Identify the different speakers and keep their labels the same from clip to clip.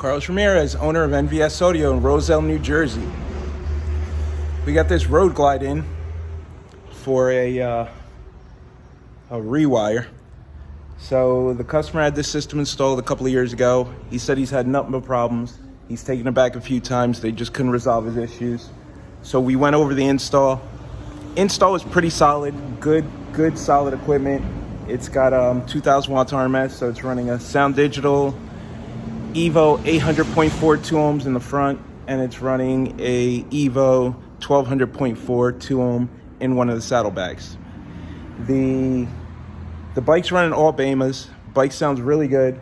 Speaker 1: Carlos Ramirez, owner of NVS Audio in Roselle, New Jersey. We got this Road Glide in for a rewire. So the customer had this system installed a couple of years ago. He said he's had nothing but problems. He's taken it back a few times. They just couldn't resolve his issues. So we went over the install. Install was pretty solid, good solid equipment. It's got 2000 watts RMS, so it's running a Sound Digital Evo 800.4 2 ohms in the front, and it's running a Evo 1200.4 2 ohm in one of the saddlebags. The bike's running all Beymas. Bike sounds really good.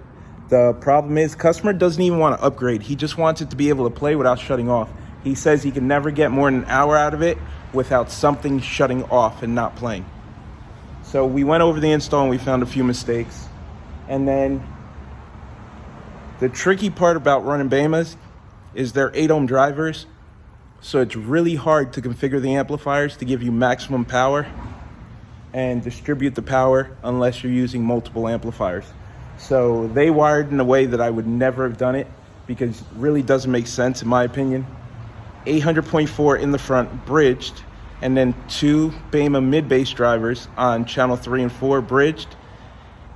Speaker 1: The problem is customer doesn't even want to upgrade. He just wants it to be able to play without shutting off. He says he can never get more than an hour out of it without something shutting off and not playing. So we went over the install and we found a few mistakes. And then the tricky part about running Beymas is they're 8 ohm drivers. So it's really hard to configure the amplifiers to give you maximum power and distribute the power unless you're using multiple amplifiers. So they wired in a way that I would never have done it because it really doesn't make sense in my opinion. 800.4 in the front, bridged, and then 2 Beyma mid-bass drivers on channel 3 and 4 bridged,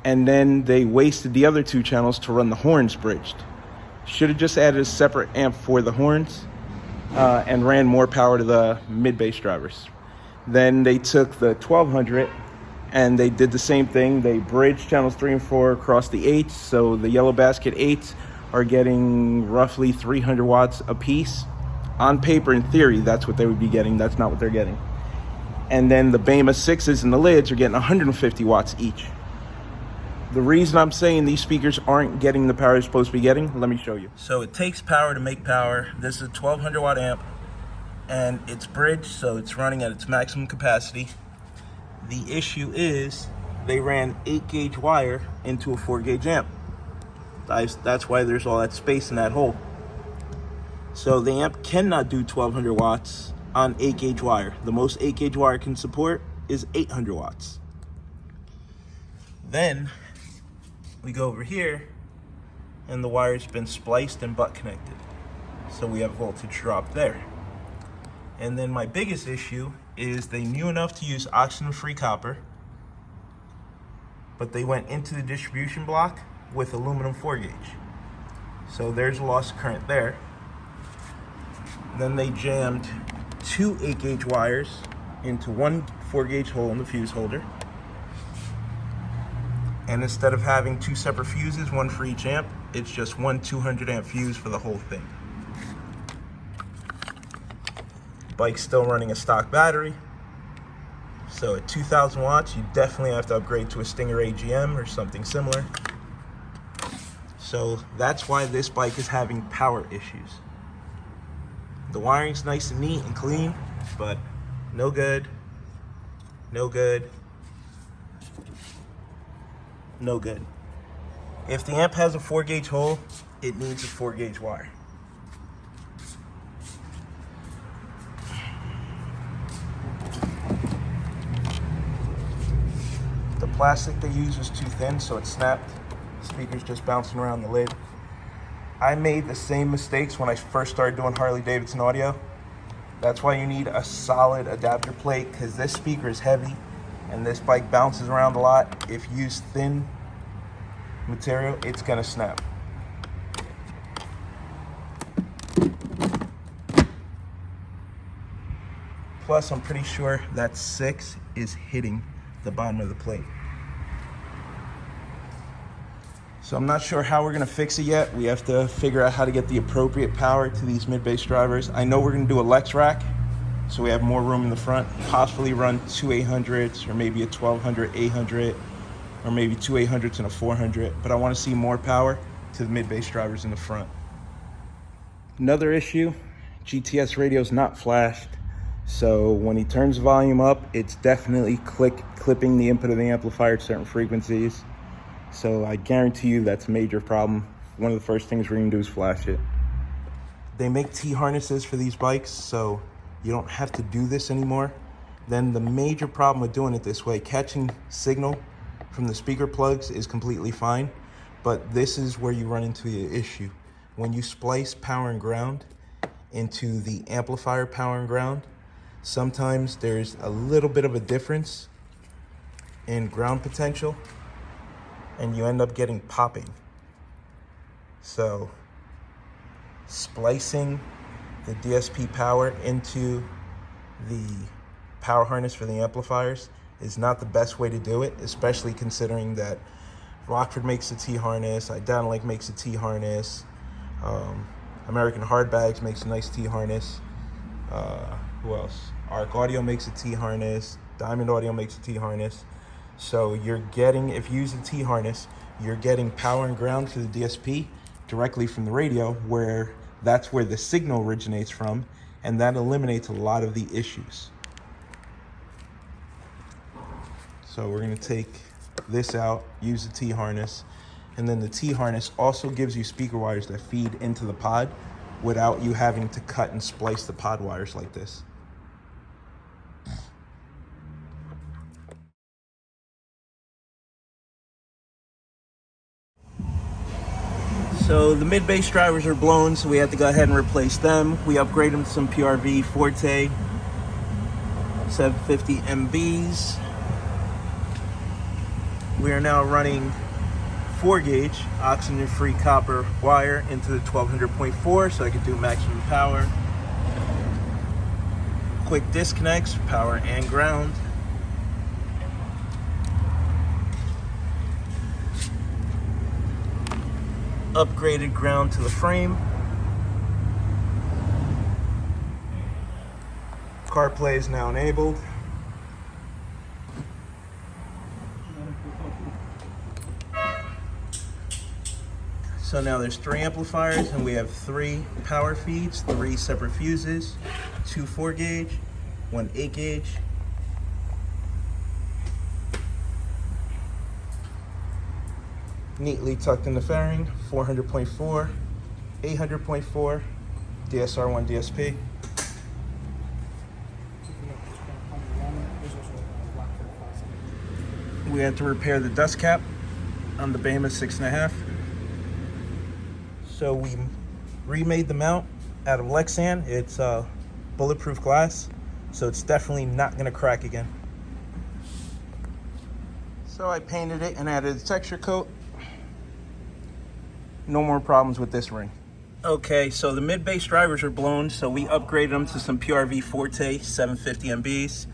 Speaker 1: and then they wasted the other 2 channels to run the horns bridged. Should have just added a separate amp for the horns and ran more power to the mid-bass drivers. Then they took the 1200 and they did the same thing. They bridged channels 3 and 4 across the 8s, so the yellow basket 8s are getting roughly 300 watts a piece. On paper, in theory, that's what they would be getting. That's not what they're getting. And then the Beyma 6s and the lids are getting 150 watts each. The reason I'm saying these speakers aren't getting the power they're supposed to be getting, let me show you. So it takes power to make power. This is a 1200 watt amp and it's bridged, so it's running at its maximum capacity. The issue is they ran 8 gauge wire into a 4 gauge amp. That's why there's all that space in that hole. So the amp cannot do 1200 watts on 8 gauge wire. The most 8 gauge wire can support is 800 watts. Then we go over here and the wire's been spliced and butt connected. So we have voltage drop there. And then my biggest issue is they knew enough to use oxygen-free copper, but they went into the distribution block with aluminum 4 gauge. So there's a loss of current there. Then they jammed 2 8 gauge wires into 1 4 gauge hole in the fuse holder. And instead of having 2 separate fuses, 1 for each amp, it's just 1 200 amp fuse for the whole thing. Bike's still running a stock battery. So at 2000 watts, you definitely have to upgrade to a Stinger AGM or something similar. So that's why this bike is having power issues. The wiring's nice and neat and clean, but no good, no good, no good. If the amp has a 4 gauge hole, it needs a 4 gauge wire. The plastic they use is too thin, so it snapped. The speaker's just bouncing around the lid. I made the same mistakes when I first started doing Harley Davidson audio. That's why you need a solid adapter plate, because this speaker is heavy and this bike bounces around a lot. If you use thin material, it's gonna snap. Plus, I'm pretty sure that 6 is hitting the bottom of the plate. So I'm not sure how we're gonna fix it yet. We have to figure out how to get the appropriate power to these mid-bass drivers. I know we're gonna do a Lex rack, so we have more room in the front. Possibly run 2 800s or maybe a 1200 800, or maybe 2 800s and a 400, but I wanna see more power to the mid-bass drivers in the front. Another issue, GTS radio's not flashed. So when he turns the volume up, it's definitely clipping the input of the amplifier at certain frequencies. So I guarantee you that's a major problem. One of the first things we're gonna do is flash it. They make T-harnesses for these bikes, so you don't have to do this anymore. Then the major problem with doing it this way, catching signal from the speaker plugs is completely fine, but this is where you run into the issue. when you splice power and ground into the amplifier power and ground, sometimes there's a little bit of a difference in ground potential and you end up getting popping. So splicing the DSP power into the power harness for the amplifiers is not the best way to do it, especially considering that Rockford makes a T-harness, Idanolink makes a T-harness, American Hardbags makes a nice T-harness. Who else? Arc Audio makes a T-harness, Diamond Audio makes a T-harness. So you're getting, if you use a T-harness, you're getting power and ground to the DSP directly from the radio, where that's where the signal originates from, and that eliminates a lot of the issues. So we're gonna take this out, use the T-harness, and then the T-harness also gives you speaker wires that feed into the pod without you having to cut and splice the pod wires like this. So the mid-bass drivers are blown, so we have to go ahead and replace them. We upgrade them to some PRV Forte 750 MBs. We are now running 4-gauge oxygen-free copper wire into the 1200.4 so I can do maximum power. Quick disconnects for power and ground. Upgraded ground to the frame. CarPlay is now enabled. So now there's 3 amplifiers and we have 3 power feeds, 3 separate fuses, 2 4-gauge, 1 8-gauge. Neatly tucked in the fairing, 400.4, 800.4, DSR1 DSP. We had to repair the dust cap on the Beyma 6.5. So we remade the mount out of Lexan. It's bulletproof glass, so it's definitely not gonna crack again. So I painted it and added a texture coat. No more problems with this ring. Okay, so the mid-bass drivers are blown, so we upgraded them to some PRV Forte 750 MBs.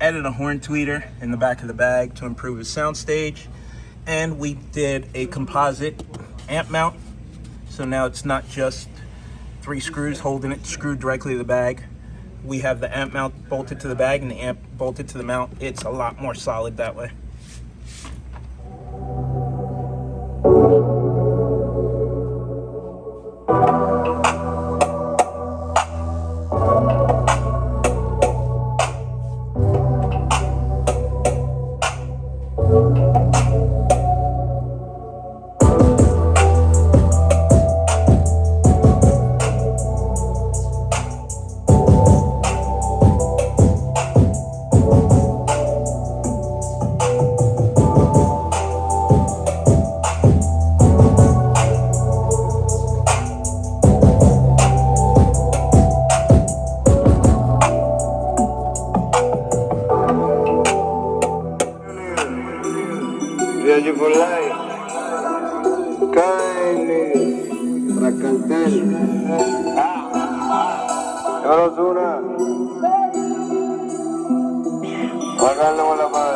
Speaker 1: Added a horn tweeter in the back of the bag to improve the sound stage. And we did a composite amp mount. So now it's not just 3 screws holding it screwed directly to the bag. We have the amp mount bolted to the bag and the amp bolted to the mount. It's a lot more solid that way.
Speaker 2: For life, cae para cantar. Ahora una, háganlo a la mano.